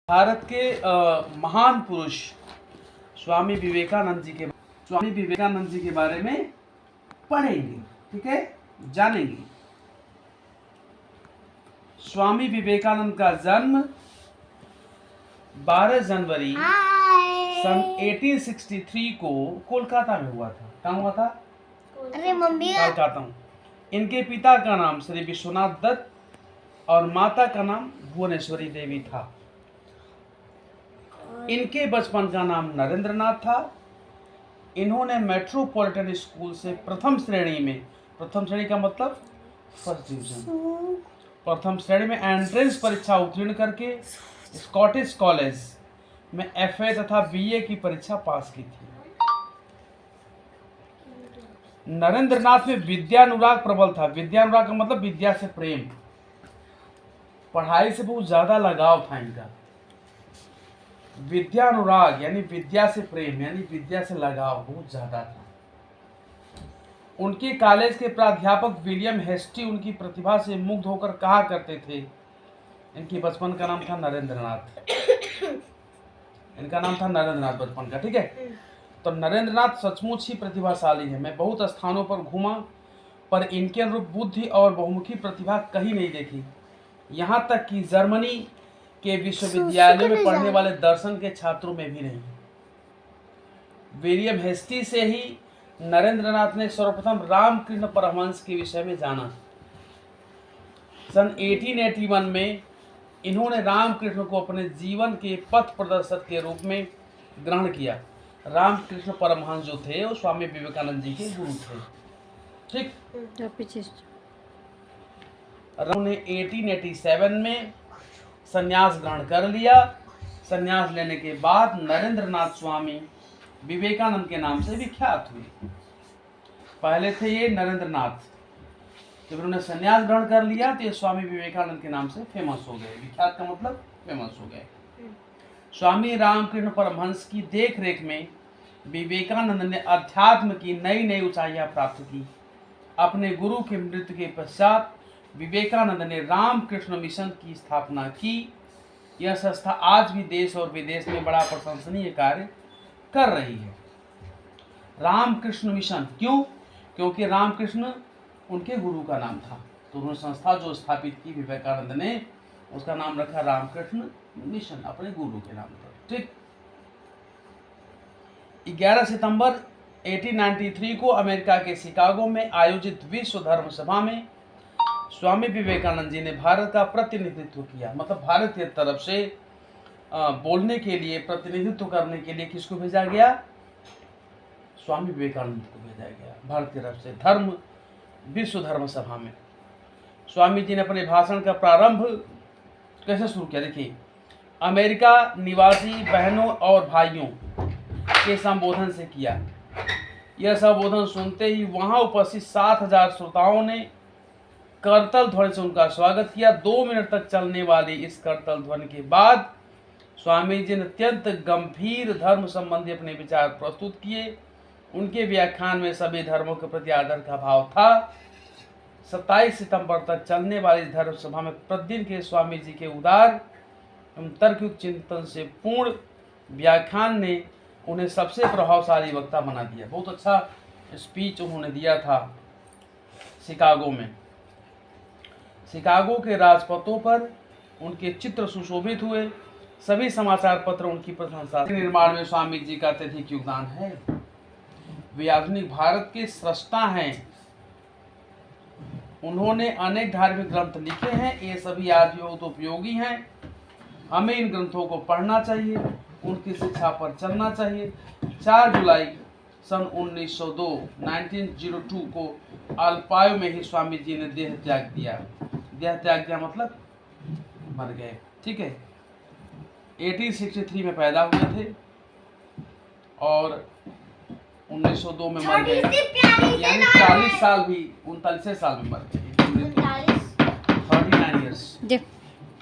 भारत के महान पुरुष स्वामी विवेकानंद जी के बारे में पढ़ेंगे, ठीक है, जानेंगे। स्वामी विवेकानंद का जन्म 12 जनवरी सन 1863 को कोलकाता में हुआ था। कहाँ हुआ था? अरे मम्मी, कोलकाता में। इनके पिता का नाम श्री विश्वनाथ दत्त और माता का नाम भुवनेश्वरी देवी था। इनके बचपन का नाम नरेंद्रनाथ था। इन्होंने मेट्रोपॉलिटन स्कूल से प्रथम श्रेणी का मतलब फर्स्ट डिवीजन, प्रथम श्रेणी में एंट्रेंस परीक्षा उत्तीर्ण करके स्कॉटिश कॉलेज में एफए तथा बीए की परीक्षा पास की थी। नरेंद्रनाथ में विद्यानुराग प्रबल था। विद्यानुराग का मतलब विद्या से प्रेम, पढ़ाई से बहुत ज्यादा लगाव था इनका। विद्यानुराग यानी विद्या से प्रेम, यानी विद्या से लगाव बहुत ज्यादा था। उनके कॉलेज के प्राध्यापक विलियम हेस्टी उनकी प्रतिभा से मुग्ध होकर कहा करते थे, इनके बचपन का नाम था नरेंद्रनाथ। इनका नाम था नरेंद्रनाथ बचपन का, ठीक है। तो नरेंद्रनाथ सचमुच ही प्रतिभाशाली है। मैं बहुत स्थानों पर घूमा पर इनके अनुरूप बुद्धि और बहुमुखी प्रतिभा कहीं नहीं देखी। यहाँ तक कि जर्मनी के विश्वविद्यालय में पढ़ने वाले दर्शन के छात्रों में भी नहीं। विलियम हेस्टी से ही नरेंद्रनाथ ने सर्वप्रथम रामकृष्ण परमहंस के विषय में जाना। सन 1881 में इन्होंने रामकृष्ण को अपने जीवन के पथ प्रदर्शक के रूप में ग्रहण किया। रामकृष्ण परमहंस जो थे वो स्वामी विवेकानंद जी के गुरु थे, ठीक। उन्होंने 1887 में संन्यास ग्रहण कर लिया। संन्यास लेने के बाद नरेंद्रनाथ स्वामी विवेकानंद के नाम से विख्यात हुए। पहले थे ये नरेंद्रनाथ, जब उन्होंने संन्यास ग्रहण कर लिया तो ये स्वामी विवेकानंद के नाम से फेमस हो गए। विख्यात का मतलब फेमस हो गए। स्वामी रामकृष्ण परमहंस की देख रेख में विवेकानंद ने अध्यात्म की नई नई ऊंचाइयां प्राप्त की। अपने गुरु की मृत्यु के पश्चात विवेकानंद ने रामकृष्ण मिशन की स्थापना की। यह संस्था आज भी देश और विदेश में बड़ा प्रशंसनीय कार्य कर रही है। रामकृष्ण मिशन क्यों? क्योंकि रामकृष्ण उनके गुरु का नाम था, तो उन्होंने संस्था जो स्थापित की विवेकानंद ने, उसका नाम रखा रामकृष्ण मिशन, अपने गुरु के नाम पर, ठीक। 11 सितंबर 1893 को अमेरिका के शिकागो में आयोजित विश्व धर्म सभा में स्वामी विवेकानंद जी ने भारत का प्रतिनिधित्व किया। मतलब भारत की तरफ से बोलने के लिए, प्रतिनिधित्व करने के लिए किसको भेजा गया? स्वामी विवेकानंद को भेजा गया भारत की तरफ से विश्व धर्म सभा में। स्वामी जी ने अपने भाषण का प्रारंभ कैसे शुरू किया? देखिए, अमेरिका निवासी बहनों और भाइयों के संबोधन से किया। यह संबोधन सुनते ही वहां उपस्थित 7000 श्रोताओं ने करतल ध्वनि से उनका स्वागत किया। 2 मिनट तक चलने वाली इस करतल ध्वनि के बाद स्वामी जी ने अत्यंत गंभीर धर्म संबंधी अपने विचार प्रस्तुत किए। उनके व्याख्यान में सभी धर्मों के प्रति आदर का भाव था। 27 सितंबर तक चलने वाली धर्म सभा में प्रतिदिन के स्वामी जी के उदार एवं तर्कयुक्त चिंतन से पूर्ण व्याख्यान ने उन्हें सबसे प्रभावशाली वक्ता बना दिया। बहुत अच्छा स्पीच उन्होंने दिया था शिकागो में। शिकागो के राजपथों पर उनके चित्र सुशोभित हुए। सभी समाचार पत्र उनकी प्रशंसा। निर्माण में स्वामी जी का अत्यधिक योगदान है। वे आधुनिक भारत के स्रष्टा हैं। उन्होंने अनेक धार्मिक ग्रंथ लिखे हैं। ये सभी आज भी बहुत उपयोगी हैं। हमें इन ग्रंथों को पढ़ना चाहिए, उनकी शिक्षा पर चलना चाहिए। 4 जुलाई सन 1902 को अल्पायु में ही स्वामी जी ने देह त्याग दिया। देह त्याग दिया मतलब मर गए, ठीक है। 1863 में पैदा हुए थे और 1902 में मर गए, यानी 40 साल भी 39 साल में मर गए।